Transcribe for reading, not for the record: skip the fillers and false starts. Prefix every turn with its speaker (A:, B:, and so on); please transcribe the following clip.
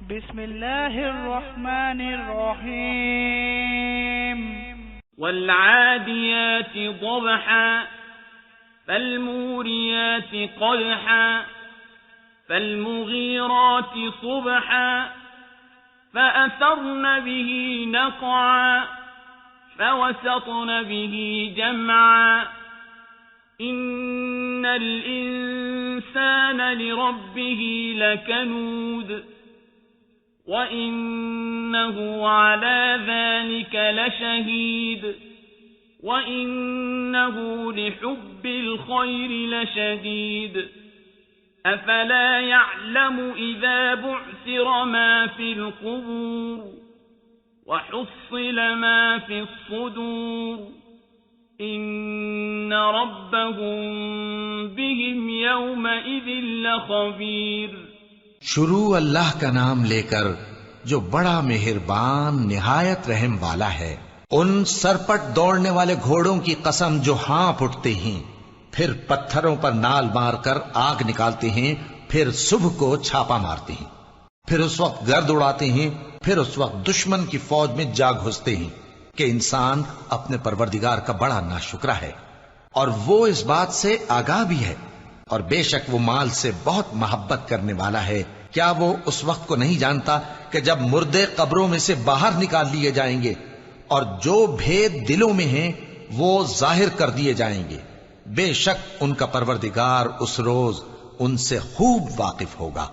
A: बिस्मिल्लाहिर्रहमानिर्रहीम।
B: वल्आदियात ضبحا فالموريات قدحا فالمغيرات صبحا فأثرن به نقعا فوسطن به جمعا إن الإنسان لربه لكنود وإنه على ذلك لشهيد وإنه لحب الخير لشديد أفلا يعلم إذا بعثر ما في القبور وحصل ما في الصدور إن ربهم بهم يومئذ لخبير।
C: शुरू अल्लाह का नाम लेकर जो बड़ा मेहरबान निहायत रहम वाला है। उन सरपट दौड़ने वाले घोड़ों की कसम जो हाँफ उठते हैं, फिर पत्थरों पर नाल मारकर आग निकालते हैं, फिर सुबह को छापा मारते हैं, फिर उस वक्त गर्द उड़ाते हैं, फिर उस वक्त दुश्मन की फौज में जा घुसते हैं कि इंसान अपने परवरदिगार का बड़ा नाशुक्रा है और वो इस बात से आगाह भी है और बेशक वो माल से बहुत मोहब्बत करने वाला है। क्या वो उस वक्त को नहीं जानता कि जब मुर्दे कब्रों में से बाहर निकाल लिए जाएंगे और जो भेद दिलों में हैं वो जाहिर कर दिए जाएंगे। बेशक उनका परवरदिगार उस रोज उनसे खूब वाकिफ होगा।